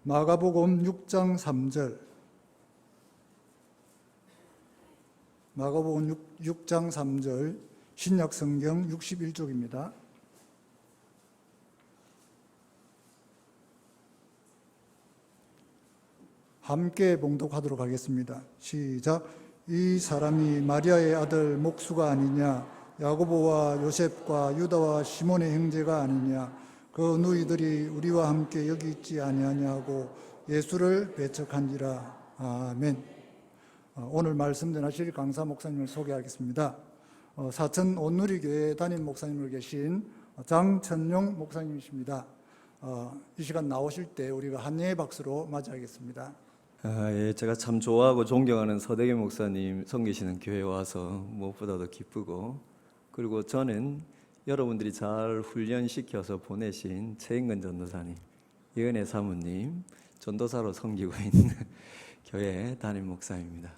마가복음 6장 3절, 마가복음 6장 3절, 신약성경 61쪽입니다. 함께 봉독하도록 하겠습니다. 시작. 이 사람이 마리아의 아들 목수가 아니냐, 야고보와 요셉과 유다와 시몬의 형제가 아니냐, 그 누이들이 우리와 함께 여기 있지 아니하냐 하고 예수를 배척한지라. 아멘. 오늘 말씀 전하실 강사 목사님을 소개하겠습니다. 사천 온누리교회 담임 목사님으로 계신 장천용 목사님이십니다. 이 시간 나오실 때 우리가 한예의 박수로 맞이하겠습니다. 예, 제가 참 좋아하고 존경하는 서대계 목사님 섬기시는 교회에 와서 무엇보다도 기쁘고, 그리고 저는 여러분들이 잘 훈련시켜서 보내신 최인근 전도사님, 이은혜 사모님 전도사로 섬기고 있는 교회 담임 목사입니다.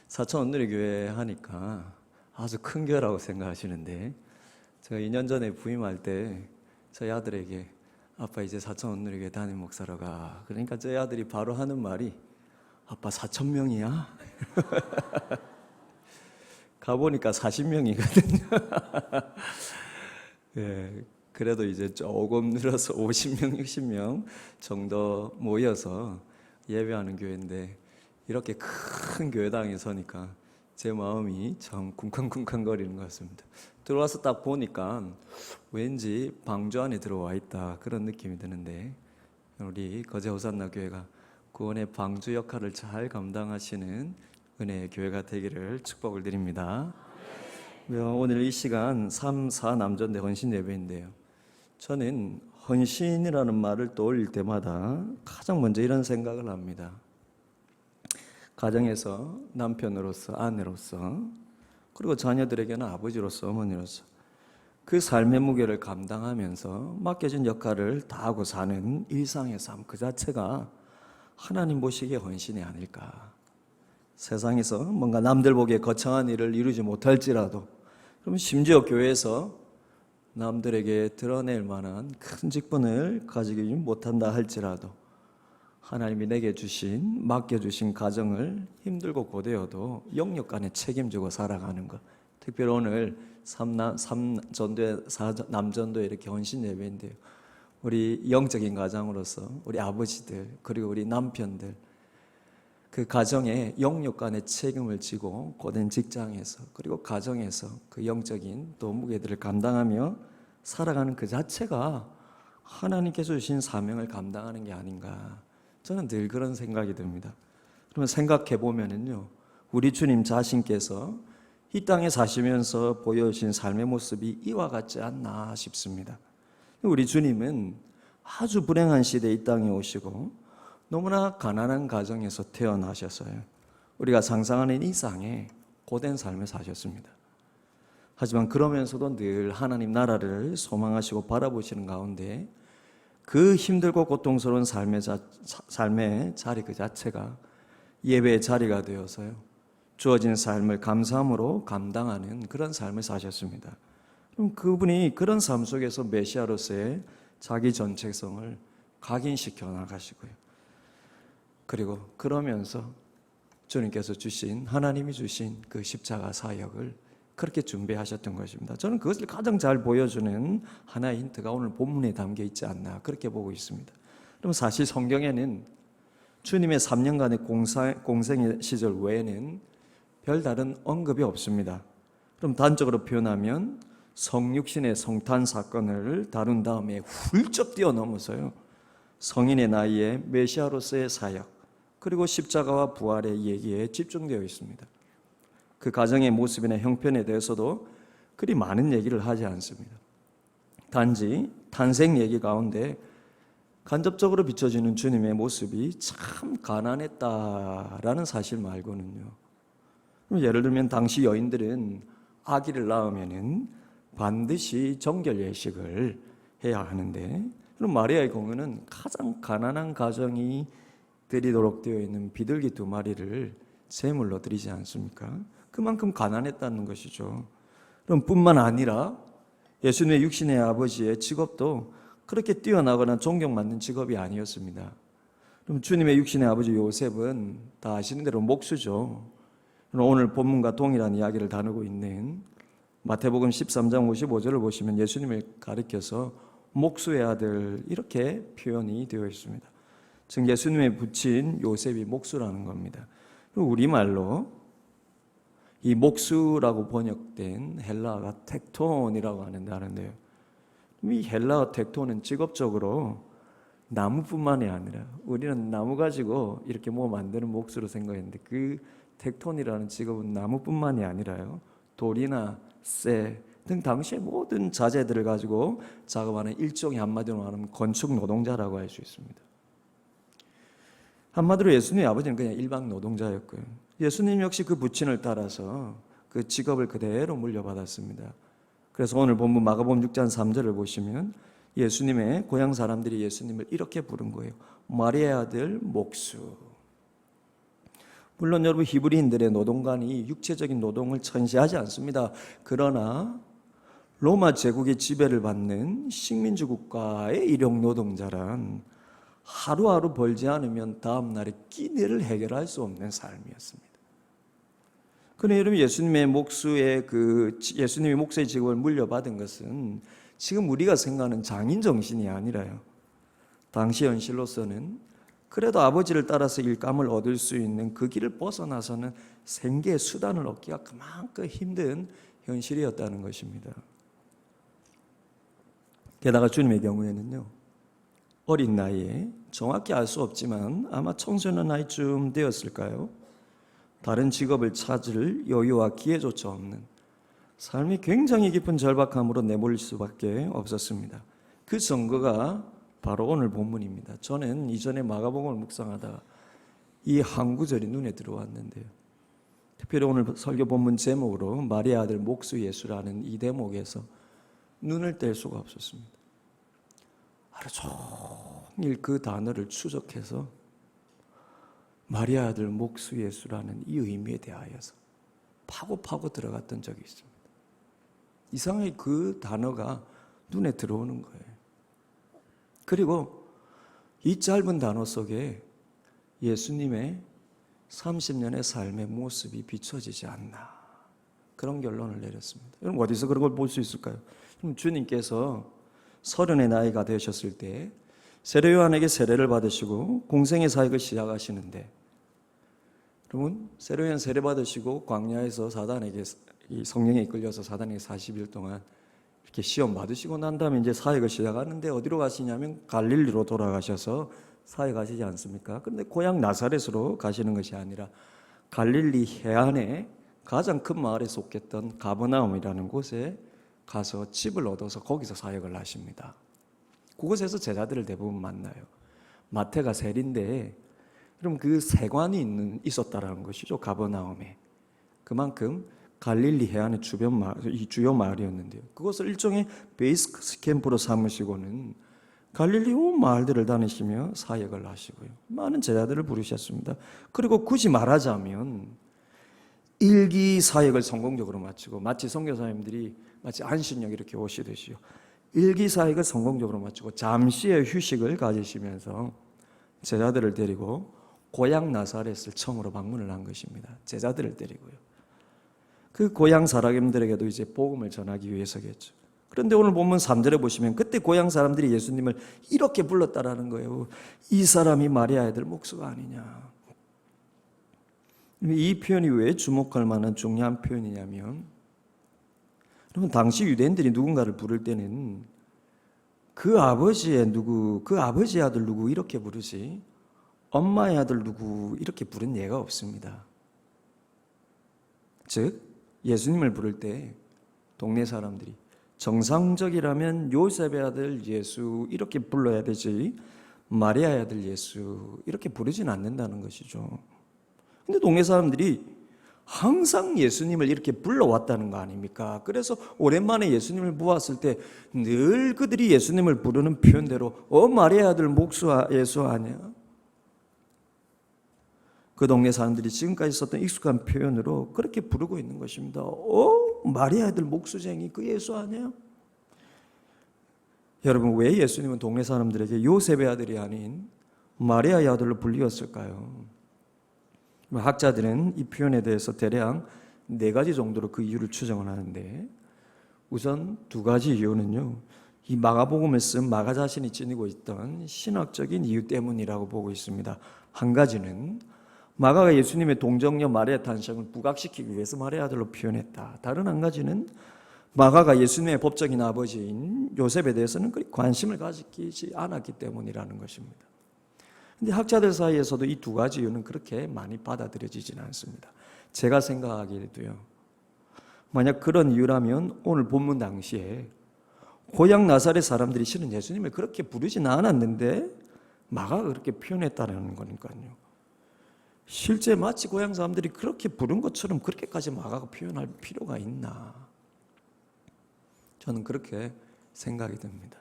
사천 온누리교회 하니까 아주 큰 교회라고 생각하시는데, 제가 2년 전에 부임할 때 저희 아들에게 아빠 이제 사천 온누리교회 담임 목사로 가. 그러니까 저희 아들이 바로 하는 말이 아빠 4,000명이야? 가보니까 40명이거든요. 예, 그래도 이제 조금 늘어서 50명, 60명 정도 모여서 예배하는 교회인데, 이렇게 큰 교회당에 서니까 제 마음이 참 쿵쾅쿵쾅거리는 것 같습니다. 들어와서 딱 보니까 왠지 방주 안에 들어와 있다, 그런 느낌이 드는데, 우리 거제 호산나 교회가 구원의 방주 역할을 잘 감당하시는 은혜의 교회가 되기를 축복을 드립니다. 오늘 이 시간 3, 4 남전대 헌신 예배인데요, 저는 헌신이라는 말을 떠올릴 때마다 가장 먼저 이런 생각을 합니다. 가정에서 남편으로서, 아내로서, 그리고 자녀들에게는 아버지로서, 어머니로서 그 삶의 무게를 감당하면서 맡겨진 역할을 다하고 사는 일상의 삶 그 자체가 하나님 보시기에 헌신이 아닐까. 세상에서 뭔가 남들 보기에 거창한 일을 이루지 못할지라도, 그러면 심지어 교회에서 남들에게 드러낼 만한 큰 직분을 가지지 못한다 할지라도, 하나님이 내게 주신, 맡겨주신 가정을 힘들고 고되어도 영역간에 책임지고 살아가는 것. 특별히 오늘 3전도에 4남전도에 이렇게 헌신 예배인데요, 우리 영적인 가장으로서 우리 아버지들, 그리고 우리 남편들, 그 가정의 영역간의 책임을 지고 고된 직장에서, 그리고 가정에서 그 영적인 또 무게들을 감당하며 살아가는 그 자체가 하나님께서 주신 사명을 감당하는 게 아닌가, 저는 늘 그런 생각이 듭니다. 그러면 생각해 보면은요, 우리 주님 자신께서 이 땅에 사시면서 보여주신 삶의 모습이 이와 같지 않나 싶습니다. 우리 주님은 아주 불행한 시대에 이 땅에 오시고 너무나 가난한 가정에서 태어나셨어요. 우리가 상상하는 이상의 고된 삶을 사셨습니다. 하지만 그러면서도 늘 하나님 나라를 소망하시고 바라보시는 가운데 그 힘들고 고통스러운 삶의 자리 그 자체가 예배의 자리가 되어서요, 주어진 삶을 감사함으로 감당하는 그런 삶을 사셨습니다. 그럼 그분이 그런 삶 속에서 메시아로서의 자기 전체성을 각인시켜 나가시고요, 그리고 그러면서 주님께서 주신, 하나님이 주신 그 십자가 사역을 그렇게 준비하셨던 것입니다. 저는 그것을 가장 잘 보여주는 하나의 힌트가 오늘 본문에 담겨 있지 않나, 그렇게 보고 있습니다. 그럼 사실 성경에는 주님의 3년간의 공생 시절 외에는 별다른 언급이 없습니다. 그럼 단적으로 표현하면 성육신의 성탄 사건을 다룬 다음에 훌쩍 뛰어넘어서요, 성인의 나이에 메시아로서의 사역, 그리고 십자가와 부활의 얘기에 집중되어 있습니다. 그 가정의 모습이나 형편에 대해서도 그리 많은 얘기를 하지 않습니다. 단지 탄생 얘기 가운데 간접적으로 비춰지는 주님의 모습이 참 가난했다라는 사실 말고는요. 예를 들면 당시 여인들은 아기를 낳으면은 반드시 정결 예식을 해야 하는데, 그럼 마리아의 경우는 가장 가난한 가정이 드리도록 되어 있는 비둘기 2마리를 제물로 드리지 않습니까? 그만큼 가난했다는 것이죠. 그럼 뿐만 아니라 예수님의 육신의 아버지의 직업도 그렇게 뛰어나거나 존경받는 직업이 아니었습니다. 그럼 주님의 육신의 아버지 요셉은 다 아시는 대로 목수죠. 오늘 본문과 동일한 이야기를 다루고 있는 마태복음 13장 55절을 보시면 예수님을 가리켜서 목수의 아들 이렇게 표현이 되어 있습니다. 즉 예수님의 부친 요셉이 목수라는 겁니다. 우리말로 이 목수라고 번역된 헬라어가 텍톤이라고 하는 단어인데요. 이 헬라어 텍톤은 직업적으로 나무뿐만이 아니라 우리는 나무 가지고 이렇게 뭐 만드는 목수로 생각했는데 그 텍톤이라는 직업은 나무뿐만이 아니라요. 돌이나 쇠 등 당시의 모든 자재들을 가지고 작업하는 일종의 한마디로 말하면 건축 노동자라고 할 수 있습니다. 한마디로 예수님의 아버지는 그냥 일반 노동자였고요. 예수님 역시 그 부친을 따라서 그 직업을 그대로 물려받았습니다. 그래서 오늘 본문 마가복음 6장 3절을 보시면 예수님의 고향 사람들이 예수님을 이렇게 부른 거예요. 마리아의 아들 목수. 물론 여러분 히브리인들의 노동관이 육체적인 노동을 천시하지 않습니다. 그러나 로마 제국의 지배를 받는 식민지 국가의 일용 노동자란 하루하루 벌지 않으면 다음 날에 끼니를 해결할 수 없는 삶이었습니다. 그런데 여러분 예수님이 목수의 직업을 물려받은 것은 지금 우리가 생각하는 장인 정신이 아니라요. 당시 현실로서는 그래도 아버지를 따라서 일감을 얻을 수 있는 그 길을 벗어나서는 생계의 수단을 얻기가 그만큼 힘든 현실이었다는 것입니다. 게다가 주님의 경우에는요. 어린 나이에 정확히 알 수 없지만 아마 청소년 나이쯤 되었을까요? 다른 직업을 찾을 여유와 기회조차 없는 삶이 굉장히 깊은 절박함으로 내몰릴 수밖에 없었습니다. 그 증거가 바로 오늘 본문입니다. 저는 이전에 마가복음을 묵상하다가 이 한 구절이 눈에 들어왔는데요. 특별히 오늘 설교 본문 제목으로 마리아 아들 목수 예수라는 이 대목에서 눈을 뗄 수가 없었습니다. 하루 종일 그 단어를 추적해서 마리아 아들 목수 예수라는 이 의미에 대하여서 파고 들어갔던 적이 있습니다. 이상하게 그 단어가 눈에 들어오는 거예요. 그리고 이 짧은 단어 속에 예수님의 30년의 삶의 모습이 비춰지지 않나 그런 결론을 내렸습니다. 여러분 어디서 그런 걸 볼 수 있을까요? 주님께서 30의 나이가 되셨을 때 세례 요한에게 세례를 받으시고 공생의 사역을 시작하시는데 여러분 세례 요한 세례 받으시고 광야에서 사단에게 이 성령에 이끌려서 사단에게 40일 동안 이렇게 시험 받으시고 난 다음에 이제 사역을 시작하는데 어디로 가시냐면 갈릴리로 돌아가셔서 사역하시지 않습니까? 그런데 고향 나사렛으로 가시는 것이 아니라 갈릴리 해안에 가장 큰 마을에 속했던 가버나움이라는 곳에 가서 집을 얻어서 거기서 사역을 하십니다. 그곳에서 제자들을 대부분 만나요. 마태가 세리인데 그럼 그 세관이 있었다라는 것이죠. 가버나움에. 그만큼 갈릴리 해안의 주요 마을이었는데요. 그것을 일종의 베이스 캠프로 삼으시고는 갈릴리 온 마을들을 다니시며 사역을 하시고요. 많은 제자들을 부르셨습니다. 그리고 굳이 말하자면 일기 사역을 성공적으로 마치고 마치 선교사님들이 마치 안식년 이렇게 오시듯이요. 일기 사역을 성공적으로 마치고 잠시의 휴식을 가지시면서 제자들을 데리고 고향 나사렛을 처음으로 방문을 한 것입니다. 제자들을 데리고요. 그 고향 사람들에게도 이제 복음을 전하기 위해서겠죠. 그런데 오늘 본문 3절에 보시면 그때 고향 사람들이 예수님을 이렇게 불렀다라는 거예요. 이 사람이 마리아의 아들 목수가 아니냐. 이 표현이 왜 주목할 만한 중요한 표현이냐면 여러분 당시 유대인들이 누군가를 부를 때는 그 아버지의 아들 누구 이렇게 부르지 엄마의 아들 누구 이렇게 부른 예가 없습니다. 즉 예수님을 부를 때 동네 사람들이 정상적이라면 요셉의 아들 예수 이렇게 불러야 되지 마리아의 아들 예수 이렇게 부르진 않는다는 것이죠. 근데 동네 사람들이 항상 예수님을 이렇게 불러왔다는 거 아닙니까? 그래서 오랜만에 예수님을 보았을 때 늘 그들이 예수님을 부르는 표현대로 마리아의 아들 목수 예수 아니야? 그 동네 사람들이 지금까지 썼던 익숙한 표현으로 그렇게 부르고 있는 것입니다. 마리아의 아들 목수쟁이 그 예수 아니에요? 여러분 왜 예수님은 동네 사람들에게 요셉의 아들이 아닌 마리아의 아들로 불리었을까요? 학자들은 이 표현에 대해서 대략 4가지 정도로 그 이유를 추정을 하는데, 우선 2가지 이유는요, 이 마가복음을 쓴 마가 자신이 지니고 있던 신학적인 이유 때문이라고 보고 있습니다. 한 가지는 마가가 예수님의 동정녀 마리아 탄생을 부각시키기 위해서 마리아 아들로 표현했다. 다른 한 가지는 마가가 예수님의 법적인 아버지인 요셉에 대해서는 그리 관심을 가지지 않았기 때문이라는 것입니다. 근데 학자들 사이에서도 이 2가지 이유는 그렇게 많이 받아들여지지는 않습니다. 제가 생각하기에도요, 만약 그런 이유라면 오늘 본문 당시에 고향 나사렛 사람들이 실은 예수님을 그렇게 부르지는 않았는데 마가가 그렇게 표현했다는 거니까요. 실제 마치 고향 사람들이 그렇게 부른 것처럼 그렇게까지 마가가 표현할 필요가 있나? 저는 그렇게 생각이 듭니다.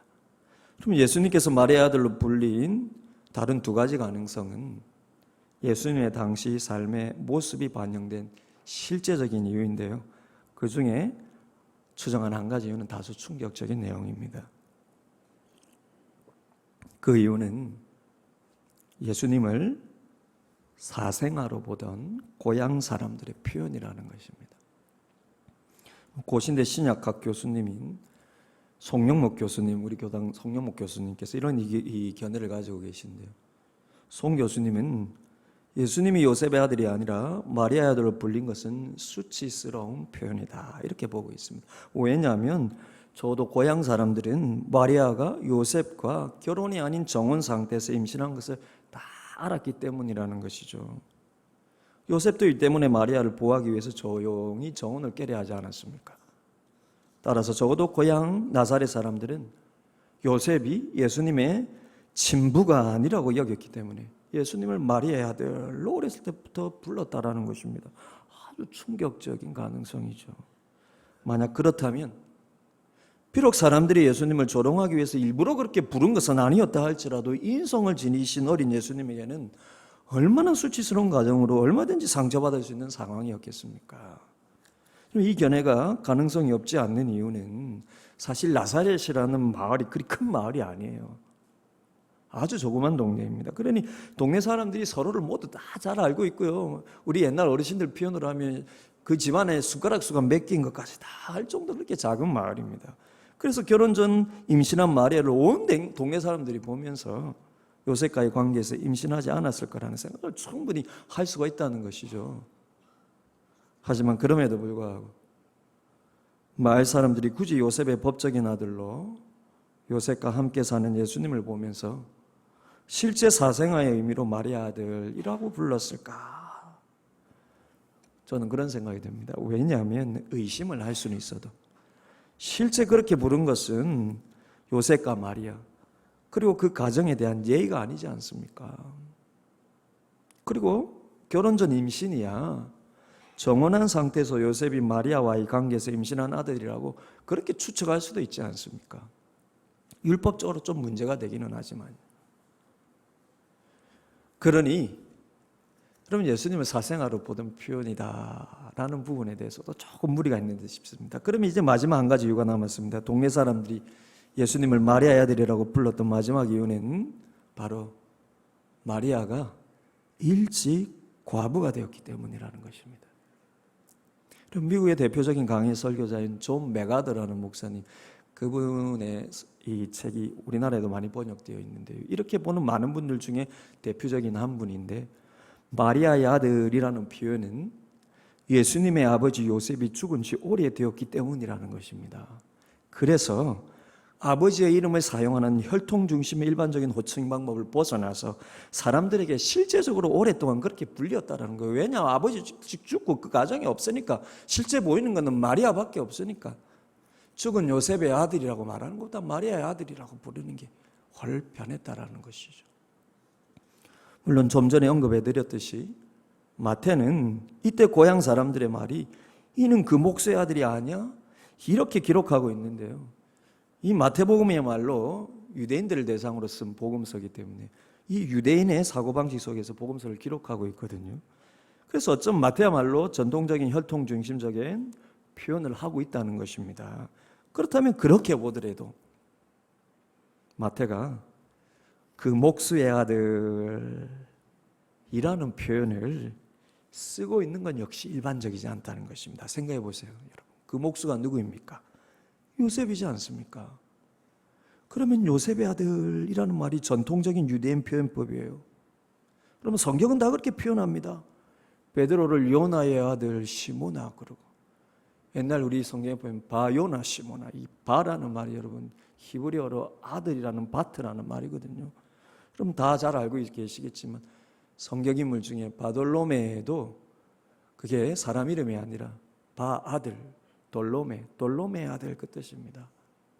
그럼 예수님께서 마리아 아들로 불린 다른 2가지 가능성은 예수님의 당시 삶의 모습이 반영된 실제적인 이유인데요. 그 중에 추정한 한 가지 이유는 다소 충격적인 내용입니다. 그 이유는 예수님을 사생아로 보던 고향 사람들의 표현이라는 것입니다. 고신대 신약학 교수님인 송영목 교수님, 우리 교당 송영목 교수님께서 이런 이 견해를 가지고 계신데요. 송 교수님은 예수님이 요셉의 아들이 아니라 마리아의 아들로 불린 것은 수치스러운 표현이다, 이렇게 보고 있습니다. 왜냐하면 저도 고향 사람들은 마리아가 요셉과 결혼이 아닌 정혼 상태에서 임신한 것을 다 알았기 때문이라는 것이죠. 요셉도 이 때문에 마리아를 보호하기 위해서 조용히 정혼을 깨려 하지 않았습니까? 따라서 적어도 고향 나사렛 사람들은 요셉이 예수님의 친부가 아니라고 여겼기 때문에 예수님을 마리아의 아들로 어렸을 때부터 불렀다라는 것입니다. 아주 충격적인 가능성이죠. 만약 그렇다면 비록 사람들이 예수님을 조롱하기 위해서 일부러 그렇게 부른 것은 아니었다 할지라도 인성을 지니신 어린 예수님에게는 얼마나 수치스러운 가정으로 얼마든지 상처받을 수 있는 상황이었겠습니까? 이 견해가 가능성이 없지 않는 이유는 사실 나사렛이라는 마을이 그리 큰 마을이 아니에요. 아주 조그만 동네입니다. 그러니 동네 사람들이 서로를 모두 다 잘 알고 있고요. 우리 옛날 어르신들 표현으로 하면 그 집안에 숟가락 수가 몇 개인 것까지 다 알 정도로 그렇게 작은 마을입니다. 그래서 결혼 전 임신한 마리아를 온 동네 사람들이 보면서 요셉과의 관계에서 임신하지 않았을 거라는 생각을 충분히 할 수가 있다는 것이죠. 하지만 그럼에도 불구하고 마을 사람들이 굳이 요셉의 법적인 아들로 요셉과 함께 사는 예수님을 보면서 실제 사생아의 의미로 마리아 아들이라고 불렀을까? 저는 그런 생각이 듭니다. 왜냐하면 의심을 할 수는 있어도 실제 그렇게 부른 것은 요셉과 마리아 그리고 그 가정에 대한 예의가 아니지 않습니까? 그리고 결혼 전 임신이야 정혼한 상태에서 요셉이 마리아와의 관계에서 임신한 아들이라고 그렇게 추측할 수도 있지 않습니까? 율법적으로 좀 문제가 되기는 하지만 그러니 그러면 예수님을 사생아로 보던 표현이다라는 부분에 대해서도 조금 무리가 있는 듯 싶습니다. 그러면 이제 마지막 한 가지 이유가 남았습니다. 동네 사람들이 예수님을 마리아의 아들이라고 불렀던 마지막 이유는 바로 마리아가 일찍 과부가 되었기 때문이라는 것입니다. 그럼 미국의 대표적인 강의 설교자인 존 맥아더라는 목사님, 그분의 이 책이 우리나라에도 많이 번역되어 있는데요. 이렇게 보는 많은 분들 중에 대표적인 한 분인데 마리아의 아들이라는 표현은 예수님의 아버지 요셉이 죽은 지 오래되었기 때문이라는 것입니다. 그래서 아버지의 이름을 사용하는 혈통 중심의 일반적인 호칭 방법을 벗어나서 사람들에게 실제적으로 오랫동안 그렇게 불렸다는 거예요. 왜냐하면 아버지 죽고 그 가정이 없으니까 실제 보이는 것은 마리아밖에 없으니까 죽은 요셉의 아들이라고 말하는 것보다 마리아의 아들이라고 부르는 게 훨 편했다라는 것이죠. 물론 좀 전에 언급해드렸듯이 마태는 이때 고향 사람들의 말이 이는 그 목수의 아들이 아니야? 이렇게 기록하고 있는데요. 이 마태복음이야말로 유대인들을 대상으로 쓴 복음서이기 때문에 이 유대인의 사고방식 속에서 복음서를 기록하고 있거든요. 그래서 어쩜 마태야말로 전통적인 혈통 중심적인 표현을 하고 있다는 것입니다. 그렇다면 그렇게 보더라도 마태가 그 목수의 아들이라는 표현을 쓰고 있는 건 역시 일반적이지 않다는 것입니다. 생각해 보세요, 여러분. 그 목수가 누구입니까? 요셉이지 않습니까? 그러면 요셉의 아들이라는 말이 전통적인 유대인 표현법이에요. 그러면 성경은 다 그렇게 표현합니다. 베드로를 요나의 아들 시모나 그러고, 옛날 우리 성경에 보면 바요나 시모나, 이 바라는 말이 여러분 히브리어로 아들이라는 바트라는 말이거든요. 그럼 다 잘 알고 계시겠지만 성경 인물 중에 바돌로메도 그게 사람 이름이 아니라 바아들, 돌로메의 아들 그 뜻입니다.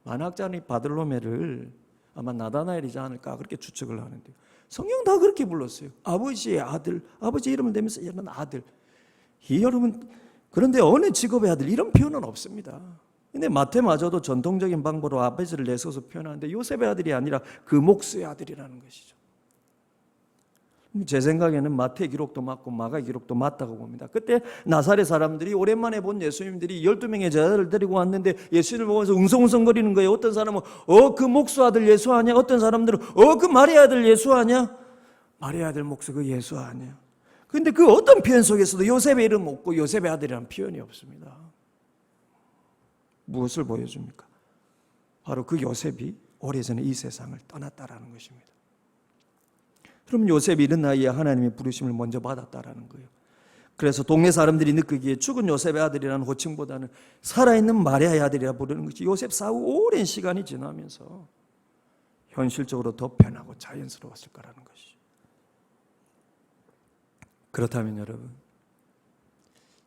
만학자는 바돌로메를 아마 나다나엘이지 않을까 그렇게 추측을 하는데요. 성경 다 그렇게 불렀어요. 아버지의 아들, 아버지 이름을 대면서 이런 아들. 이 여러분, 그런데 어느 직업의 아들 이런 표현은 없습니다. 근데 마태마저도 전통적인 방법으로 아버지를 내세워서 표현하는데 요셉의 아들이 아니라 그 목수의 아들이라는 것이죠. 제 생각에는 마태 기록도 맞고 마가 기록도 맞다고 봅니다. 그때 나사렛 사람들이 오랜만에 본 예수님들이 12명의 제자를 데리고 왔는데 예수님을 보면서 웅성웅성거리는 거예요. 어떤 사람은 그 목수 아들 예수 아니야? 어떤 사람들은 그 마리아 아들 예수 아니야? 마리아 아들 목수 그 예수 아니야? 그런데 그 어떤 표현 속에서도 요셉의 이름 없고 요셉의 아들이라는 표현이 없습니다. 무엇을 보여줍니까? 바로 그 요셉이 오래전에 이 세상을 떠났다라는 것입니다. 그럼 요셉이 이른 나이에 하나님의 부르심을 먼저 받았다라는 거예요. 그래서 동네 사람들이 느끼기에 죽은 요셉의 아들이라는 호칭보다는 살아있는 마리아의 아들이라 부르는 것이 요셉 사후 오랜 시간이 지나면서 현실적으로 더 편하고 자연스러웠을 거라는 것이죠. 그렇다면 여러분,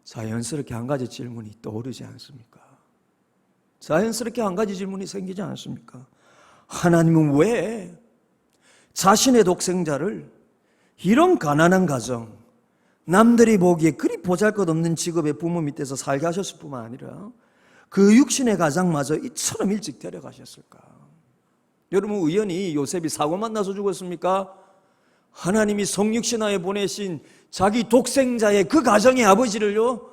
자연스럽게 한 가지 질문이 떠오르지 않습니까? 자연스럽게 한 가지 질문이 생기지 않습니까? 하나님은 왜 자신의 독생자를 이런 가난한 가정, 남들이 보기에 그리 보잘것없는 직업의 부모 밑에서 살게 하셨을 뿐만 아니라 그 육신의 가장마저 이처럼 일찍 데려가셨을까? 여러분, 우연히 요셉이 사고만 나서 죽었습니까? 하나님이 성육신하에 보내신 자기 독생자의 그 가정의 아버지를요,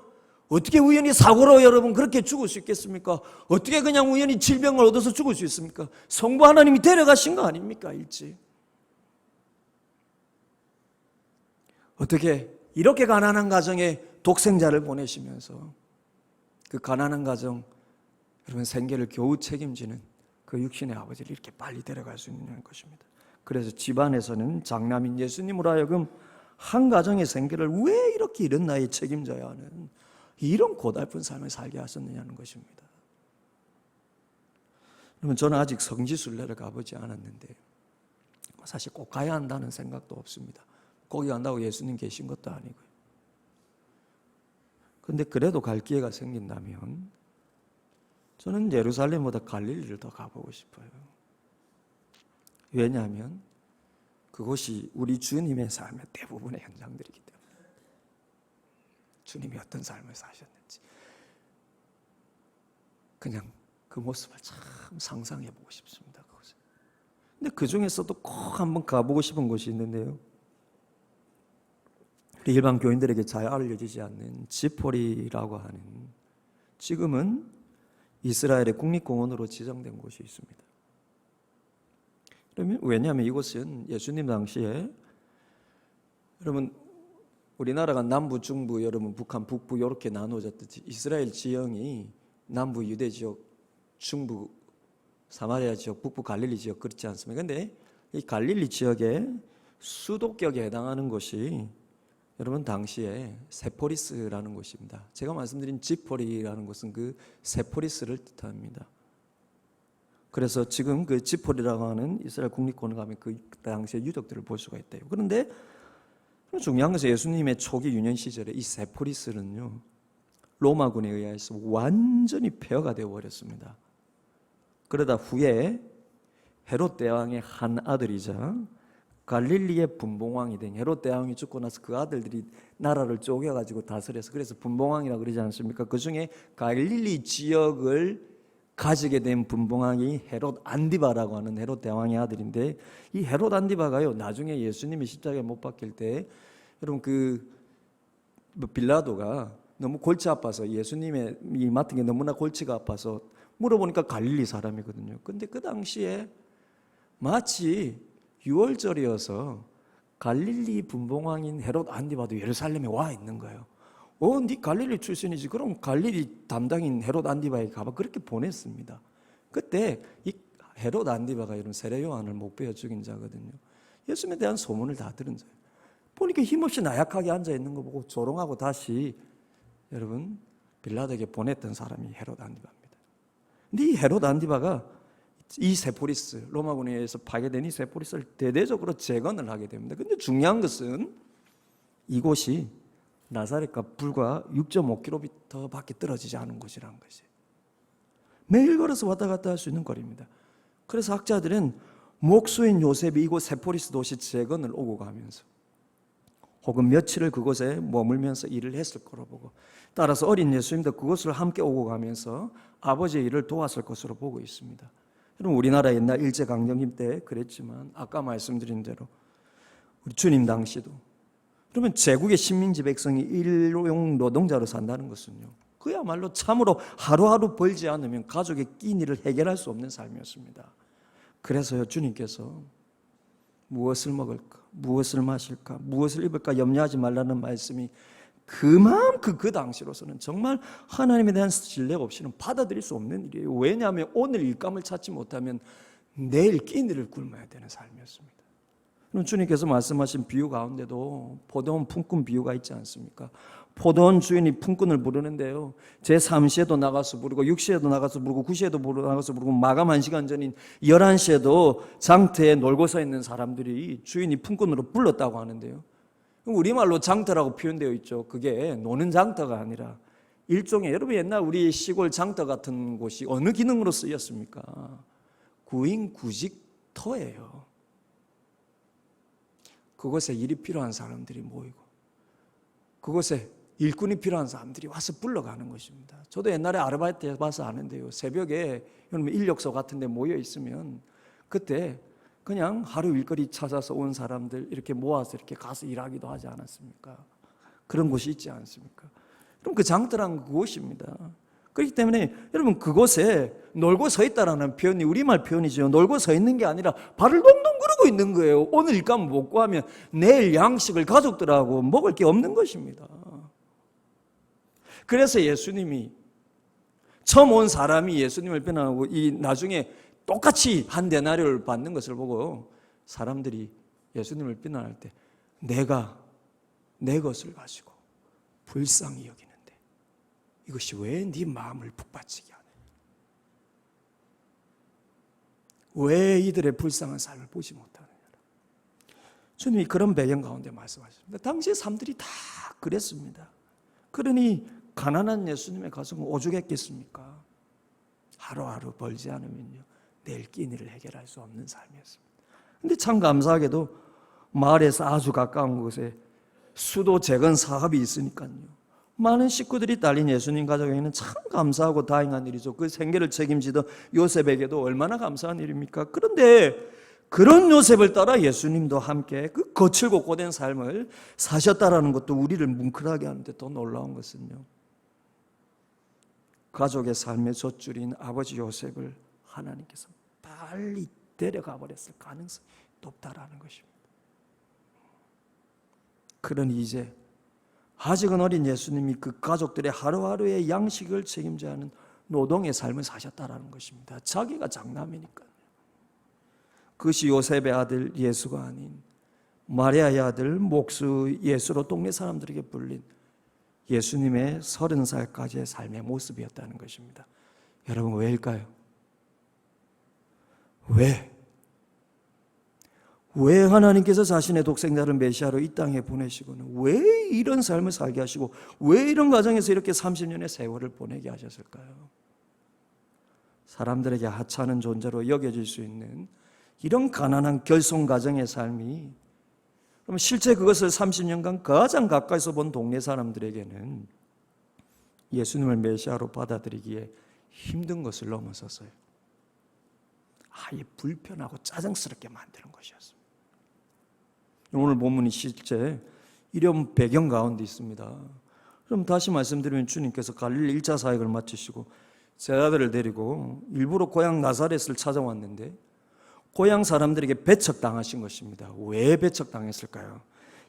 어떻게 우연히 사고로 여러분 그렇게 죽을 수 있겠습니까? 어떻게 그냥 우연히 질병을 얻어서 죽을 수 있습니까? 성부 하나님이 데려가신 거 아닙니까, 일찍? 어떻게 이렇게 가난한 가정에 독생자를 보내시면서 그 가난한 가정, 여러분 생계를 겨우 책임지는 그 육신의 아버지를 이렇게 빨리 데려갈 수 있는 것입니다. 그래서 집안에서는 장남인 예수님으로 하여금 한 가정의 생계를 왜 이렇게 이른 나이에 책임져야 하는 이런 고달픈 삶을 살게 하셨느냐는 것입니다. 그러면 저는 아직 성지순례를 가보지 않았는데 사실 꼭 가야 한다는 생각도 없습니다. 거기 간다고 예수님 계신 것도 아니고요. 그런데 그래도 갈 기회가 생긴다면 저는 예루살렘보다 갈릴리를 더 가보고 싶어요. 왜냐하면 그곳이 우리 주님의 삶의 대부분의 현장들이기 때문에, 주님이 어떤 삶을 사셨는지 그냥 그 모습을 참 상상해보고 싶습니다. 그곳에. 근데 그 중에서도 꼭 한번 가보고 싶은 곳이 있는데요, 일반 교인들에게 잘 알려지지 않는 지포리라고 하는, 지금은 이스라엘의 국립공원으로 지정된 곳이 있습니다. 그러면 왜냐하면 이곳은 예수님 당시에, 여러분 우리나라가 남부, 중부, 여러분 북한, 북부 이렇게 나누어졌듯이 이스라엘 지형이 남부 유대 지역, 중부 사마리아 지역, 북부 갈릴리 지역 그렇지 않습니까? 그런데 이 갈릴리 지역의 수도격에 해당하는 곳이 여러분 당시에 세포리스라는 곳입니다. 제가 말씀드린 지포리라는 곳은 그 세포리스를 뜻합니다. 그래서 지금 그 지포리라고 하는 이스라엘 국립공원에 가면 그 당시의 유적들을 볼 수가 있대요. 그런데 중요한 것은 예수님의 초기 유년 시절에 이 세포리스는요, 로마군에 의해서 완전히 폐허가 되어 버렸습니다. 그러다 후에 헤롯 대왕의 한 아들이자 갈릴리의 분봉왕이 된, 헤롯 대왕이 죽고 나서 그 아들들이 나라를 쪼개가지고 다스려서, 그래서 분봉왕이라고 그러지 않습니까? 그 중에 갈릴리 지역을 가지게 된 분봉왕이 헤롯 안디바라고 하는 헤롯 대왕의 아들인데, 이 헤롯 안디바가요, 나중에 예수님이 십자가에 못 박힐 때, 여러분 빌라도가 너무 골치 아파서, 예수님의 이 맡은 게 너무나 골치가 아파서 물어보니까 갈릴리 사람이거든요. 근데 그 당시에 마치 6월절이어서 갈릴리 분봉왕인 헤롯 안디바도 예루살렘에 와 있는 거예요. 네 갈릴리 출신이지. 그럼 갈릴리 담당인 헤롯 안디바에게 가봐. 그렇게 보냈습니다. 그때 이 헤롯 안디바가 이런 세례 요한을 목베어 죽인 자거든요. 예수님에 대한 소문을 다 들은 자예요. 보니까 힘없이 나약하게 앉아 있는 거 보고 조롱하고 다시 여러분 빌라도에게 보냈던 사람이 헤롯 안디바입니다. 근데 이 헤롯 안디바가 이 세포리스, 로마군에 의해서 파괴된 이 세포리스를 대대적으로 재건을 하게 됩니다. 근데 중요한 것은 이곳이 나사렛과 불과 6.5km 밖에 떨어지지 않은 곳이라는 것이 매일 걸어서 왔다 갔다 할 수 있는 거리입니다. 그래서 학자들은 목수인 요셉이 이곳 세포리스 도시 재건을 오고 가면서 혹은 며칠을 그곳에 머물면서 일을 했을 거로 보고, 따라서 어린 예수님도 그곳을 함께 오고 가면서 아버지의 일을 도왔을 것으로 보고 있습니다. 여러분, 우리나라 옛날 일제강점기 때 그랬지만 아까 말씀드린 대로 우리 주님 당시도 그러면 제국의 식민지 백성이 일용 노동자로 산다는 것은요, 그야말로 참으로 하루하루 벌지 않으면 가족의 끼니를 해결할 수 없는 삶이었습니다. 그래서요, 주님께서 무엇을 먹을까, 무엇을 마실까, 무엇을 입을까 염려하지 말라는 말씀이 그만큼 그 당시로서는 정말 하나님에 대한 신뢰 없이는 받아들일 수 없는 일이에요. 왜냐하면 오늘 일감을 찾지 못하면 내일 끼니를 굶어야 되는 삶이었습니다. 그럼 주님께서 말씀하신 비유 가운데도 포도원 품꾼 비유가 있지 않습니까? 포도원 주인이 품꾼을 부르는데요, 제3시에도 나가서 부르고 6시에도 나가서 부르고 9시에도 나가서 부르고 마감 1시간 전인 11시에도 장터에 놀고 서 있는 사람들이 주인이 품꾼으로 불렀다고 하는데요, 우리말로 장터라고 표현되어 있죠. 그게 노는 장터가 아니라 일종의, 여러분 옛날 우리 시골 장터 같은 곳이 어느 기능으로 쓰였습니까? 구인구직터예요. 그곳에 일이 필요한 사람들이 모이고 그곳에 일꾼이 필요한 사람들이 와서 불러가는 것입니다. 저도 옛날에 아르바이트 해봐서 아는데요, 새벽에 여러분 인력소 같은 데 모여 있으면 그때 그냥 하루 일거리 찾아서 온 사람들 이렇게 모아서 이렇게 가서 일하기도 하지 않았습니까? 그런 곳이 있지 않습니까? 그럼 그 장터란 그곳입니다. 그렇기 때문에 여러분, 그곳에 놀고 서 있다라는 표현이 우리말 표현이죠. 놀고 서 있는 게 아니라 발을 동동 구르고 있는 거예요. 오늘 일감 못 구하면 내일 양식을 가족들하고 먹을 게 없는 것입니다. 그래서 예수님이 처음 온 사람이 예수님을 비난하고 이 나중에 똑같이 한 데나리오를 받는 것을 보고 사람들이 예수님을 비난할 때 내가 내 것을 가지고 불쌍히 여기는데 이것이 왜 네 마음을 북받치게 하네? 왜 이들의 불쌍한 삶을 보지 못하느냐? 주님이 그런 배경 가운데 말씀하십니다. 당시의 사람들이 다 그랬습니다. 그러니 가난한 예수님의 가슴은 오죽했겠습니까? 하루하루 벌지 않으면요, 내일 끼니를 해결할 수 없는 삶이었습니다. 그런데 참 감사하게도 마을에서 아주 가까운 곳에 수도 재건 사업이 있으니까요, 많은 식구들이 딸린 예수님 가족에게는 참 감사하고 다행한 일이죠. 그 생계를 책임지던 요셉에게도 얼마나 감사한 일입니까? 그런데 그런 요셉을 따라 예수님도 함께 그 거칠고 고된 삶을 사셨다라는 것도 우리를 뭉클하게 하는데 더 놀라운 것은요, 가족의 삶의 젖줄인 아버지 요셉을 하나님께서 빨리 데려가 버렸을 가능성이 높다라는 것입니다. 그러니 이제 아직은 어린 예수님이 그 가족들의 하루하루의 양식을 책임져야 하는 노동의 삶을 사셨다라는 것입니다. 자기가 장남이니까요. 그것이 요셉의 아들 예수가 아닌 마리아의 아들 목수 예수로 동네 사람들에게 불린 예수님의 30살까지의 삶의 모습이었다는 것입니다. 여러분, 왜일까요? 왜 하나님께서 자신의 독생자를 메시아로 이 땅에 보내시고는 왜 이런 삶을 살게 하시고 왜 이런 가정에서 이렇게 30년의 세월을 보내게 하셨을까요? 사람들에게 하찮은 존재로 여겨질 수 있는 이런 가난한 결손 가정의 삶이, 그럼 실제 그것을 30년간 가장 가까이서 본 동네 사람들에게는 예수님을 메시아로 받아들이기에 힘든 것을 넘어서서요, 아예 불편하고 짜증스럽게 만드는 것이었습니다. 오늘 본문이 실제 이런 배경 가운데 있습니다. 그럼 다시 말씀드리면 주님께서 갈릴리 1차 사역을 마치시고 제자들을 데리고 일부러 고향 나사렛을 찾아왔는데 고향 사람들에게 배척당하신 것입니다. 왜 배척당했을까요?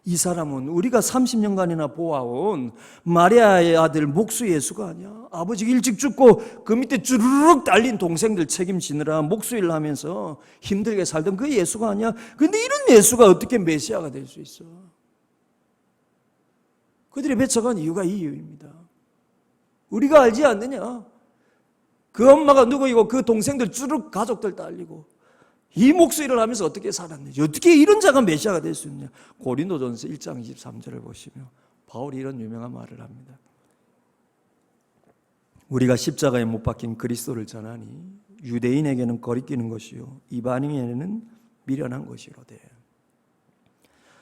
이 사람은 우리가 30년간이나 보아온 마리아의 아들 목수 예수가 아니야. 아버지가 일찍 죽고 그 밑에 주르륵 달린 동생들 책임지느라 목수일을 하면서 힘들게 살던 그 예수가 아니야. 그런데 이런 예수가 어떻게 메시아가 될 수 있어? 그들이 배척한 이유가 이 이유입니다. 우리가 알지 않느냐? 그 엄마가 누구이고 그 동생들 주르륵 가족들 딸리고 이 목수일을 하면서 어떻게 살았는지, 어떻게 이런 자가 메시아가 될 수 있느냐. 고린도전서 1장 23절을 보시면 바울이 이런 유명한 말을 합니다. 우리가 십자가에 못 박힌 그리스도를 전하니 유대인에게는 거리끼는 것이요 이방인에게는 미련한 것이로되.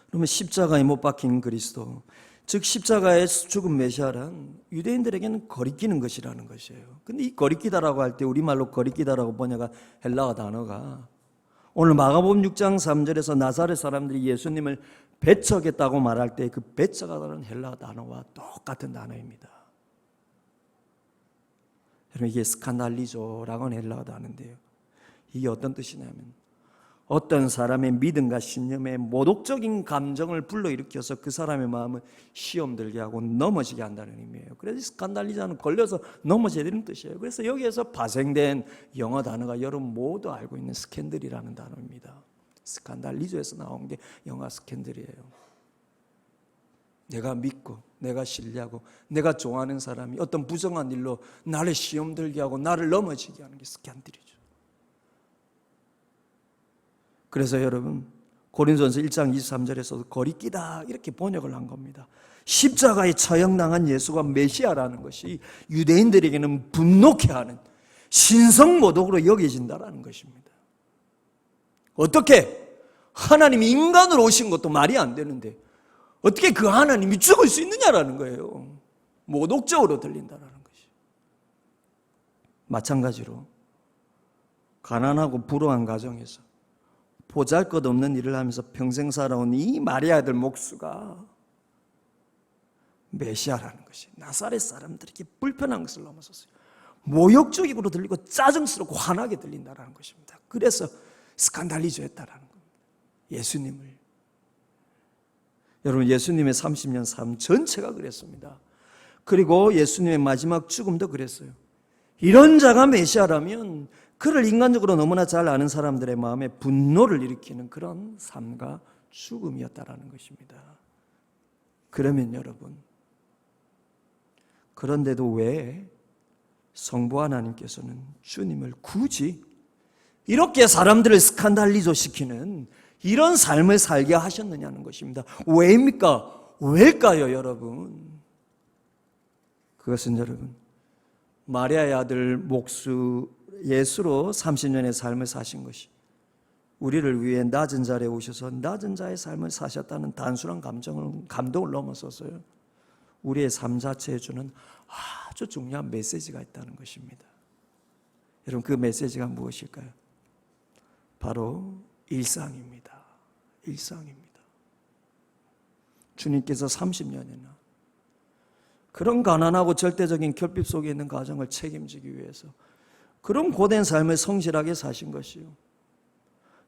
그러면 십자가에 못 박힌 그리스도, 즉 십자가에서 죽은 메시아란 유대인들에게는 거리끼는 것이라는 것이에요. 근데 이 거리끼다라고 할 때 우리말로 거리끼다라고 번역한 헬라어 단어가 오늘 마가복음 6장 3절에서 나사렛 사람들이 예수님을 배척했다고 말할 때 그 배척하다는 헬라어 단어와 똑같은 단어입니다. 여러분, 이게 스칸달리조라고 하는 헬라어 단어인데요, 이게 어떤 뜻이냐면 어떤 사람의 믿음과 신념에 모독적인 감정을 불러일으켜서 그 사람의 마음을 시험 들게 하고 넘어지게 한다는 의미예요. 그래서 스칸달리자는 걸려서 넘어져야 되는 뜻이에요. 그래서 여기에서 파생된 영어 단어가 여러분 모두 알고 있는 스캔들이라는 단어입니다. 스칸달리조에서 나온 게 영어 스캔들이에요. 내가 믿고 내가 신뢰하고 내가 좋아하는 사람이 어떤 부정한 일로 나를 시험 들게 하고 나를 넘어지게 하는 게 스캔들이죠. 그래서 여러분, 고린도전서 1장 23절에서도 거리끼다 이렇게 번역을 한 겁니다. 십자가에 처형당한 예수가 메시아라는 것이 유대인들에게는 분노케 하는 신성모독으로 여겨진다는 것입니다. 어떻게? 하나님이 인간으로 오신 것도 말이 안 되는데 어떻게 그 하나님이 죽을 수 있느냐라는 거예요. 모독적으로 들린다는 것이. 마찬가지로 가난하고 불우한 가정에서 보잘것없는 일을 하면서 평생 살아온 이 마리아 아들 목수가 메시아라는 것이 나사렛 사람들에게 불편한 것을 넘어섰어요. 모욕적으로 들리고 짜증스럽고 화나게 들린다는 것입니다. 그래서 스칸달리조했다는 겁니다. 예수님을. 여러분, 예수님의 30년 삶 전체가 그랬습니다. 그리고 예수님의 마지막 죽음도 그랬어요. 이런 자가 메시아라면 그를 인간적으로 너무나 잘 아는 사람들의 마음에 분노를 일으키는 그런 삶과 죽음이었다라는 것입니다. 그러면 여러분, 그런데도 왜 성부 하나님께서는 주님을 굳이 이렇게 사람들을 스칸달리조 시키는 이런 삶을 살게 하셨느냐는 것입니다. 왜입니까? 왜일까요, 여러분? 그것은 여러분, 마리아의 아들 목수 예수로 30년의 삶을 사신 것이 우리를 위해 낮은 자리에 오셔서 낮은 자의 삶을 사셨다는 단순한 감동을 넘어서서요, 우리의 삶 자체에 주는 아주 중요한 메시지가 있다는 것입니다. 여러분, 그 메시지가 무엇일까요? 바로 일상입니다. 일상입니다. 주님께서 30년이나 그런 가난하고 절대적인 결핍 속에 있는 가정을 책임지기 위해서 그런 고된 삶을 성실하게 사신 것이요,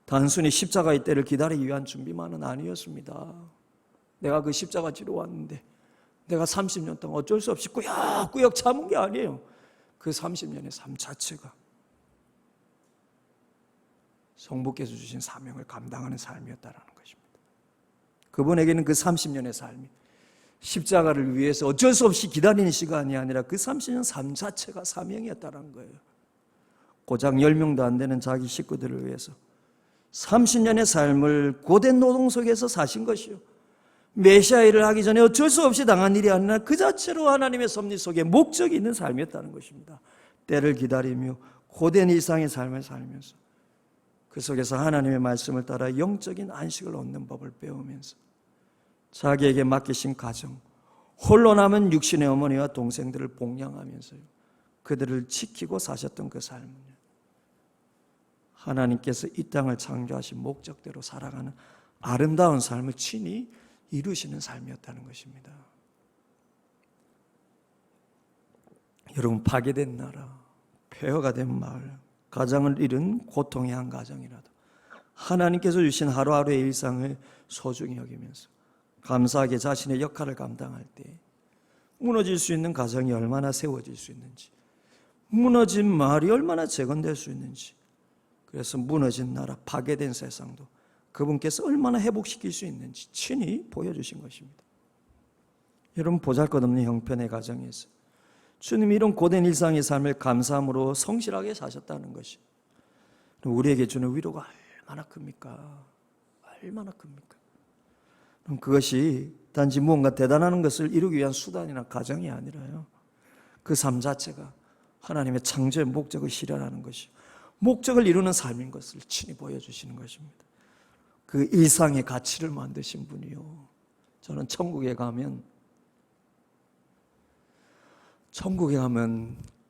단순히 십자가의 때를 기다리기 위한 준비만은 아니었습니다. 내가 그 십자가 지러 왔는데 내가 30년 동안 어쩔 수 없이 꾸역꾸역 참은 게 아니에요. 그 30년의 삶 자체가 성부께서 주신 사명을 감당하는 삶이었다는 것입니다. 그분에게는 그 30년의 삶이 십자가를 위해서 어쩔 수 없이 기다리는 시간이 아니라 그 30년 삶 자체가 사명이었다는 거예요. 고작 10명도 안 되는 자기 식구들을 위해서 30년의 삶을 고된 노동 속에서 사신 것이요, 메시아 일을 하기 전에 어쩔 수 없이 당한 일이 아니라 그 자체로 하나님의 섭리 속에 목적이 있는 삶이었다는 것입니다. 때를 기다리며 고된 일상의 삶을 살면서 그 속에서 하나님의 말씀을 따라 영적인 안식을 얻는 법을 배우면서 자기에게 맡기신 가정, 홀로 남은 육신의 어머니와 동생들을 복양하면서요, 그들을 지키고 사셨던 그 삶은요, 하나님께서 이 땅을 창조하신 목적대로 살아가는 아름다운 삶을 친히 이루시는 삶이었다는 것입니다. 여러분, 파괴된 나라, 폐허가 된 마을, 가정을 잃은 고통의 한 가정이라도 하나님께서 주신 하루하루의 일상을 소중히 여기면서 감사하게 자신의 역할을 감당할 때 무너질 수 있는 가정이 얼마나 세워질 수 있는지, 무너진 마을이 얼마나 재건될 수 있는지, 그래서 무너진 나라, 파괴된 세상도 그분께서 얼마나 회복시킬 수 있는지 친히 보여주신 것입니다. 여러분, 보잘것없는 형편의 가정에서 주님이 이런 고된 일상의 삶을 감사함으로 성실하게 사셨다는 것이 우리에게 주는 위로가 얼마나 큽니까? 얼마나 큽니까? 그럼 그것이 단지 무언가 대단한 것을 이루기 위한 수단이나 가정이 아니라요, 그 삶 자체가 하나님의 창조의 목적을 실현하는 것이 목적을 이루는 삶인 것을 친히 보여주시는 것입니다. 그 일상의 가치를 만드신 분이요, 저는 천국에 가면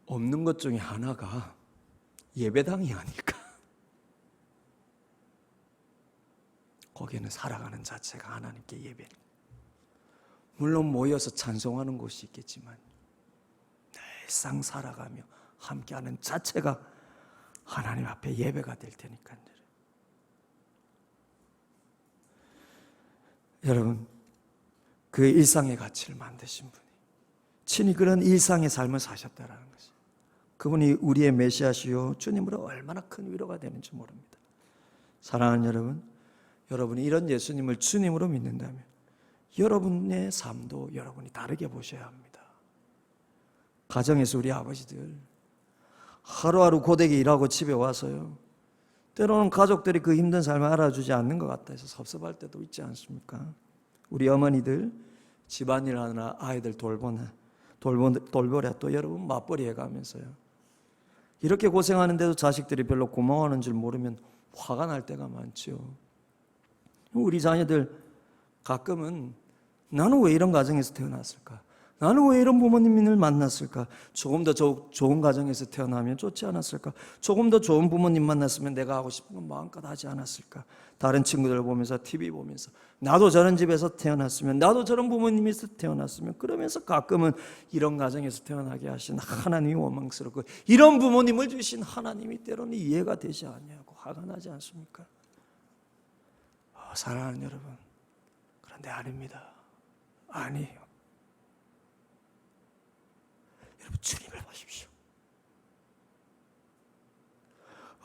없는 것 중에 하나가 예배당이 아닐까. 거기에는 살아가는 자체가 하나님께 예배. 물론 모여서 찬송하는 곳이 있겠지만 늘상 살아가며 함께하는 자체가 하나님 앞에 예배가 될 테니까요. 여러분, 그 일상의 가치를 만드신 분이 친히 그런 일상의 삶을 사셨다는 것이, 그분이 우리의 메시아시요 주님으로 얼마나 큰 위로가 되는지 모릅니다. 사랑하는 여러분, 여러분이 이런 예수님을 주님으로 믿는다면 여러분의 삶도 여러분이 다르게 보셔야 합니다. 가정에서 우리 아버지들 하루하루 고되게 일하고 집에 와서요, 때로는 가족들이 그 힘든 삶을 알아주지 않는 것 같다 해서 섭섭할 때도 있지 않습니까? 우리 어머니들 집안일 하나 아이들 돌보랴 또 여러분 맞벌이 해가면서요, 이렇게 고생하는데도 자식들이 별로 고마워하는 줄 모르면 화가 날 때가 많죠. 우리 자녀들 가끔은 나는 왜 이런 가정에서 태어났을까? 나는 왜 이런 부모님을 만났을까? 조금 더 좋은 가정에서 태어나면 좋지 않았을까? 조금 더 좋은 부모님 만났으면 내가 하고 싶은 건 마음껏 하지 않았을까? 다른 친구들 보면서, TV 보면서 나도 저런 집에서 태어났으면, 나도 저런 부모님에서 태어났으면, 그러면서 가끔은 이런 가정에서 태어나게 하신 하나님이 원망스럽고 이런 부모님을 주신 하나님이 때로는 이해가 되지 않냐고 화가 나지 않습니까? 사랑하는 여러분, 그런데 아닙니다. 아니에요. 여러분, 주님을 보십시오.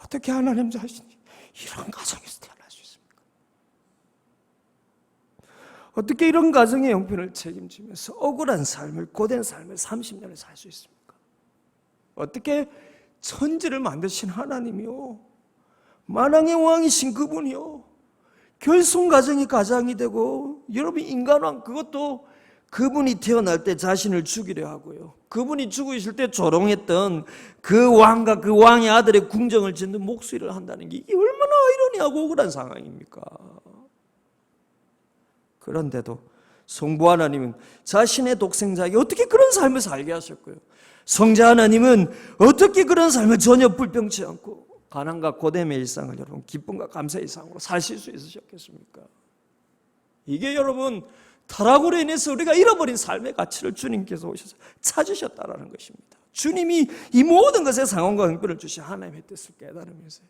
어떻게 하나님 자신이 이런 가정에서 태어날 수 있습니까? 어떻게 이런 가정의 형편을 책임지면서 억울한 삶을, 고된 삶을 30년을 살 수 있습니까? 어떻게 천지를 만드신 하나님이요, 만왕의 왕이신 그분이요, 결손 가정이 가장이 되고, 여러분 인간왕, 그것도 그분이 태어날 때 자신을 죽이려 하고요, 그분이 죽으실 때 조롱했던 그 왕과 그 왕의 아들의 궁정을 짓는 목수일을 한다는 게 이게 얼마나 아이러니하고 억울한 상황입니까? 그런데도 성부 하나님은 자신의 독생자에게 어떻게 그런 삶을 살게 하셨고요, 성자 하나님은 어떻게 그런 삶을 전혀 불평치 않고 가난과 고됨의 일상을 여러분 기쁨과 감사의 일상으로 사실 수 있으셨겠습니까? 이게 여러분 타락으로 인해서 우리가 잃어버린 삶의 가치를 주님께서 오셔서 찾으셨다라는 것입니다. 주님이 이 모든 것의 상황과 형편을 주신 하나님의 뜻을 깨달으면서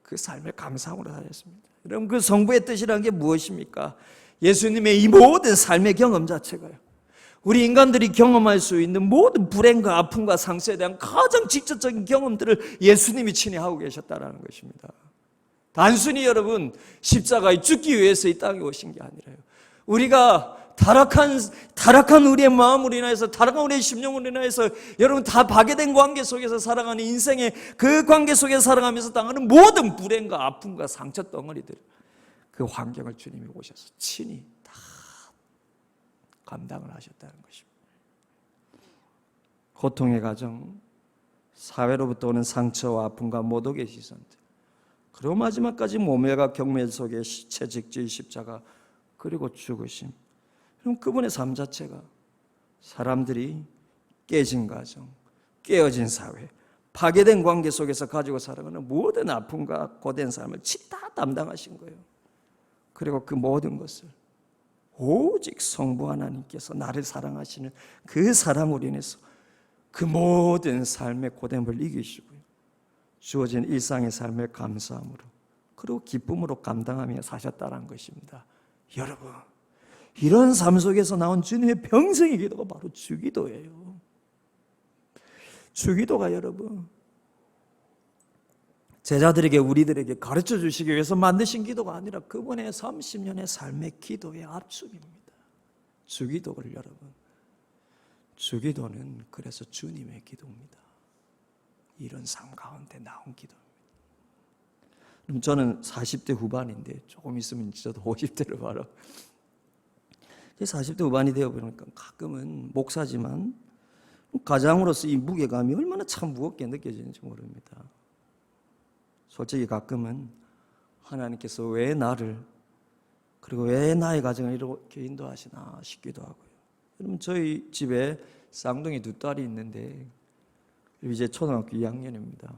그 삶을 감사함으로 사셨습니다. 여러분, 그 성부의 뜻이라는 게 무엇입니까? 예수님의 이 모든 삶의 경험 자체가요, 우리 인간들이 경험할 수 있는 모든 불행과 아픔과 상처에 대한 가장 직접적인 경험들을 예수님이 친히 하고 계셨다는 것입니다. 단순히 여러분 십자가에 죽기 위해서 이 땅에 오신 게 아니라요, 우리가 타락한 우리의 마음으로 인해서, 타락한 우리의 심령으로 인해서 여러분 다 파괴된 관계 속에서 살아가는 인생의 그 관계 속에서 살아가면서 당하는 모든 불행과 아픔과 상처 덩어리들, 그 환경을 주님이 오셔서 친히 다 감당을 하셨다는 것입니다. 고통의 가정, 사회로부터 오는 상처와 아픔과 모독의 시선들, 그리고 마지막까지 모멸과 경멸 속의 채찍질 십자가, 그리고 죽으심. 그럼 그분의 삶 자체가 사람들이 깨진 가정, 깨어진 사회, 파괴된 관계 속에서 가지고 살아가는 모든 아픔과 고된 삶을 다 담당하신 거예요. 그리고 그 모든 것을 오직 성부 하나님께서 나를 사랑하시는 그 사랑으로 인해서 그 모든 삶의 고됨을 이기시고요, 주어진 일상의 삶을 감사함으로 그리고 기쁨으로 감당하며 사셨다는 것입니다. 여러분, 이런 삶 속에서 나온 주님의 평생의 기도가 바로 주기도예요. 주기도가 여러분, 제자들에게 우리들에게 가르쳐 주시기 위해서 만드신 기도가 아니라 그분의 30년의 삶의 기도의 압축입니다. 주기도를 여러분, 주기도는 그래서 주님의 기도입니다. 이런 삶 가운데 나온 기도입니다. 그럼 저는 40대 후반인데 조금 있으면 저도 50대를 바로 40대 후반이 되어보니까 가끔은 목사지만 가장으로서 이 무게감이 얼마나 참 무겁게 느껴지는지 모릅니다. 솔직히 가끔은 하나님께서 왜 나를 그리고 왜 나의 가정을 이렇게 인도하시나 싶기도 하고요. 여러분 저희 집에 쌍둥이 두 딸이 있는데 이제 초등학교 2학년입니다.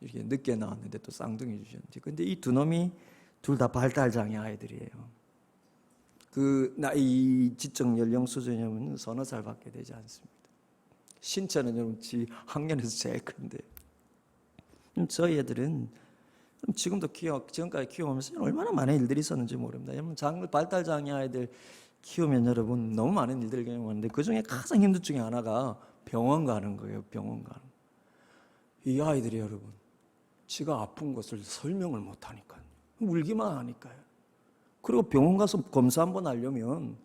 이렇게 늦게 나왔는데 또 쌍둥이 주셨는데 근데 이 두 놈이 둘 다 발달장애 아이들이에요. 그 나이 지적 연령 수준이면 서너 살밖에 되지 않습니다. 신체는 여러분 학년에서 제일 큰데 저희 애들은 지금도 지금까지 키워오면서 얼마나 많은 일들이 있었는지 모릅니다. 여러분 발달장애 아이들 키우면 여러분 너무 많은 일들을 경험하는데 그 중에 가장 힘든 중에 하나가 병원 가는 거예요. 병원 가는. 이 아이들이 여러분 지가 아픈 것을 설명을 못 하니까요. 울기만 하니까요. 그리고 병원 가서 검사 한번 하려면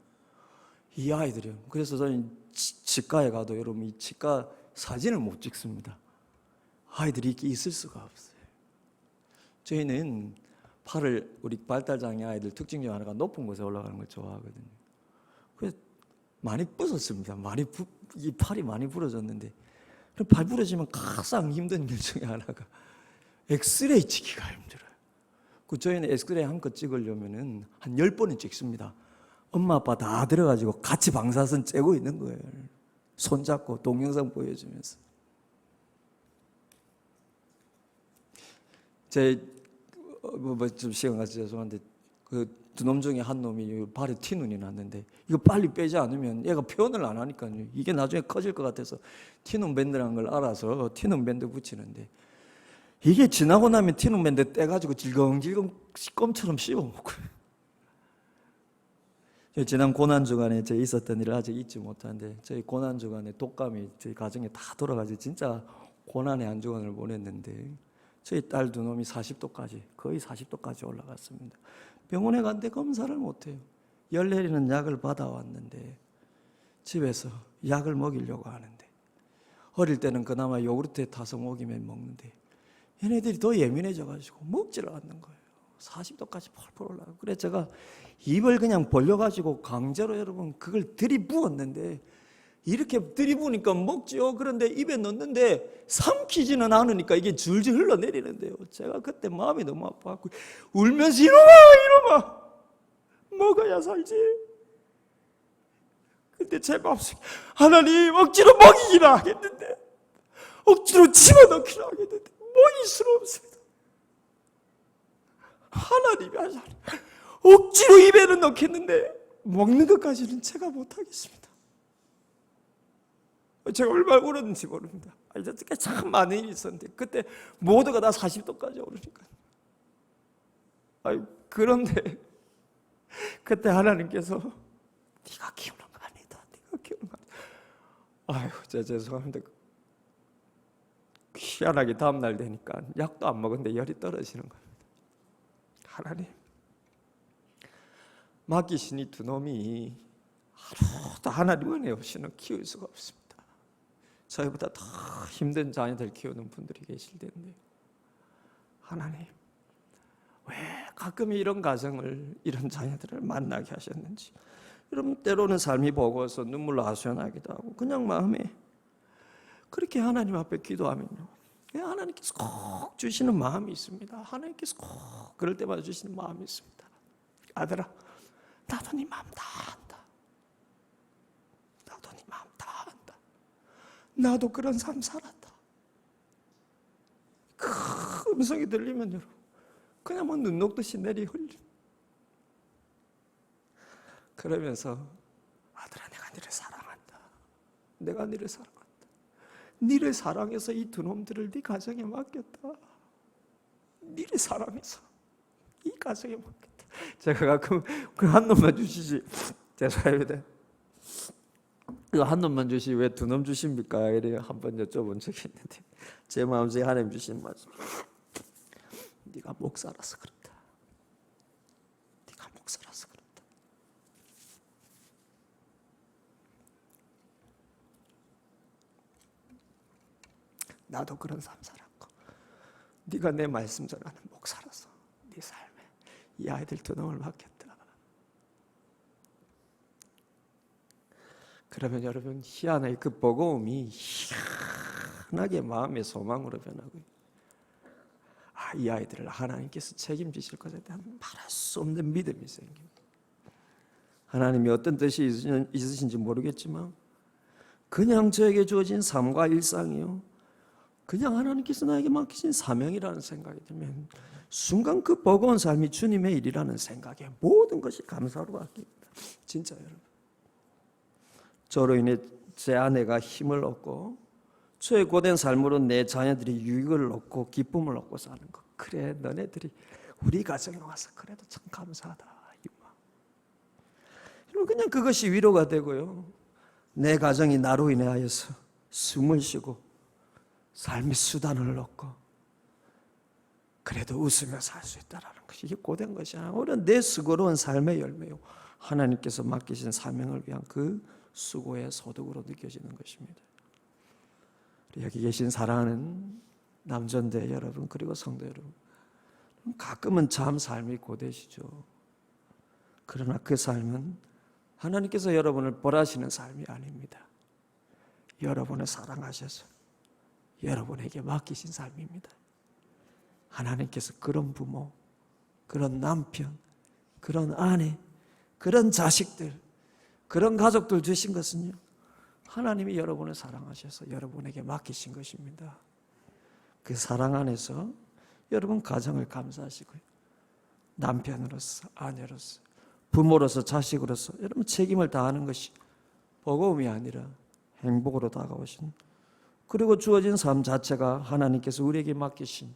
이 아이들이요. 그래서 저는 치과에 가도 여러분 이 치과 사진을 못 찍습니다. 아이들이 이렇게 있을 수가 없어요. 저희는 팔을 우리 발달장애 아이들 특징 중 하나가 높은 곳에 올라가는 걸 좋아하거든요. 그래서 많이 부었습니다. 이 팔이 많이 부러졌는데 발 부러지면 가장 힘든 일 중에 하나가 엑스레이 찍기가 힘들어요. 저희는 엑스레이 한 컷 찍으려면 한 10번은 찍습니다. 엄마 아빠 다 들어가지고 같이 방사선 쬐고 있는 거예요. 손잡고 동영상 보여주면서. 좀 시간 가서 죄송한데 그 두 놈 중에 한 놈이 발에 티눈이 났는데 이거 빨리 빼지 않으면 얘가 표현을 안 하니까요. 이게 나중에 커질 것 같아서 티눈 밴드라는 걸 알아서 티눈 밴드 붙이는데 이게 지나고 나면 티눈 밴드 떼가지고 질겅질겅 껌처럼 씹어먹고요. 지난 고난주간에 저희 있었던 일을 아직 잊지 못하는데 저희 고난주간에 독감이 저희 가정에 다 돌아가지고 진짜 고난의 한 주간을 보냈는데 저희 딸 두 놈이 40도까지 거의 40도까지 올라갔습니다. 병원에 갔는데 검사를 못해요. 열 내리는 약을 받아왔는데 집에서 약을 먹이려고 하는데 어릴 때는 그나마 요구르트에 타서 먹이면 먹는데 얘네들이 더 예민해져가지고 먹지를 않는 거예요. 40도까지 펄펄 올라가고 그래서 제가 입을 그냥 벌려가지고 강제로 여러분 그걸 들이부었는데 이렇게 들이부으니까 먹지요. 그런데 입에 넣는데 삼키지는 않으니까 이게 줄줄 흘러내리는데요. 제가 그때 마음이 너무 아파갖고 울면서 이놈아 먹어야 살지. 근데 제 마음속에 하나님 억지로 먹이기나 하겠는데 억지로 집어넣기나 하겠는데 먹일 수는 없습니다. 하나님이 하잖아요. 억지로 입에는 넣겠는데 먹는 것까지는 제가 못하겠습니다. 제가 얼마나 울었는지 모릅니다. 어떻게 참 많은 일이 있었는데 그때 모두가 다 40도까지 오르니까. 그런데 그때 하나님께서 네가 키우는 거 아니다. 네가 키우는 거 아니다. 제가 죄송합니다. 희한하게 다음날 되니까 약도 안 먹었는데 열이 떨어지는 겁니다. 하나님 맡기신 이 두 놈이 하루도 하나님 은혜 없이는 키울 수가 없습니다. 저희보다 더 힘든 자녀들 키우는 분들이 계실 텐데 하나님 왜 가끔 이런 가정을 이런 자녀들을 만나게 하셨는지 여러분 때로는 삶이 버거워서 눈물로 아수연하기도 하고 그냥 마음에 그렇게 하나님 앞에 기도하면요 하나님께서 꼭 주시는 마음이 있습니다. 하나님께서 꼭 그럴 때마다 주시는 마음이 있습니다. 아들아 나도 네 마음 다 안다. 나도 네 마음 다 안다. 나도 그런 삶 살았다. 그 음성이 들리면 여러분 그냥 뭐 눈 녹듯이 내리 흘려. 그러면서 아들아 내가 너를 사랑한다. 내가 너를 사랑한다. 너를 사랑해서 이 두 놈들을 네 가정에 맡겼다. 너를 사랑해서 이 가정에 맡겼다. 제가 가끔 그 한 놈만 주시지. 죄송합니다. 그 한 놈만 주시 왜 두 놈 주십니까? 이래 한번 여쭤본 적이 있는데 제 마음속에 하나님 주신 말씀. 네가 목사라서 그렇다. 네가 목사라서 그렇다. 나도 그런 삶 살았고 네가 내 말씀 전하는 목사라서 네 삶에 이 아이들 두 놈을 맡겼다. 그러면 여러분 희한하게 그 버거움이 희한하게 마음의 소망으로 변하고 이 아이들을 하나님께서 책임지실 것에 대한 말할 수 없는 믿음이 생깁니다. 하나님이 어떤 뜻이 있으신지 모르겠지만 그냥 저에게 주어진 삶과 일상이요 그냥 하나님께서 나에게 맡기신 사명이라는 생각이 들면 순간 그 버거운 삶이 주님의 일이라는 생각에 모든 것이 감사로 바뀝니다. 진짜 여러분. 저로 인해 제 아내가 힘을 얻고 저의 고된 삶으로 내 자녀들이 유익을 얻고 기쁨을 얻고 사는 것. 그래 너네들이 우리 가정에 와서 그래도 참 감사하다. 여러분 그냥 그것이 위로가 되고요. 내 가정이 나로 인하여서 숨을 쉬고 삶의 수단을 얻고 그래도 웃으며 살 수 있다는 것이 이게 고된 것이 아니라 오히려 내 수고로운 삶의 열매요. 하나님께서 맡기신 사명을 위한 그 수고의 소득으로 느껴지는 것입니다. 여기 계신 사랑하는 남전대 여러분 그리고 성도 여러분 가끔은 참 삶이 고되시죠. 그러나 그 삶은 하나님께서 여러분을 벌하시는 삶이 아닙니다. 여러분을 사랑하셔서 여러분에게 맡기신 삶입니다. 하나님께서 그런 부모, 그런 남편, 그런 아내, 그런 자식들, 그런 가족들 주신 것은요 하나님이 여러분을 사랑하셔서 여러분에게 맡기신 것입니다. 그 사랑 안에서 여러분 가정을 감사하시고요 남편으로서 아내로서 부모로서 자식으로서 여러분 책임을 다하는 것이 버거움이 아니라 행복으로 다가오신 그리고 주어진 삶 자체가 하나님께서 우리에게 맡기신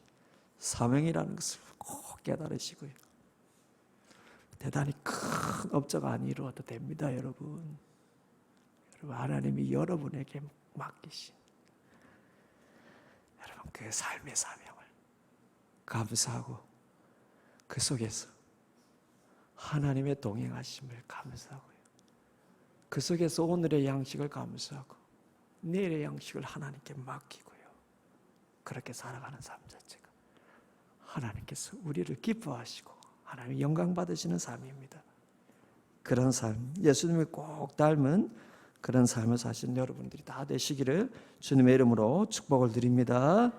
사명이라는 것을 꼭 깨달으시고요 대단히 큰 업적가 안 이루어도 됩니다. 여러분 하나님이 여러분에게 맡기신 여러분 그 삶의 사명을 감사하고 그 속에서 하나님의 동행하심을 감사하고요 그 속에서 오늘의 양식을 감사하고 내일의 양식을 하나님께 맡기고요 그렇게 살아가는 삶 자체가 하나님께서 우리를 기뻐하시고 하나님 영광 받으시는 삶입니다. 그런 삶 예수님을 꼭 닮은 그런 삶을 사신 여러분들이 다 되시기를 주님의 이름으로 축복을 드립니다.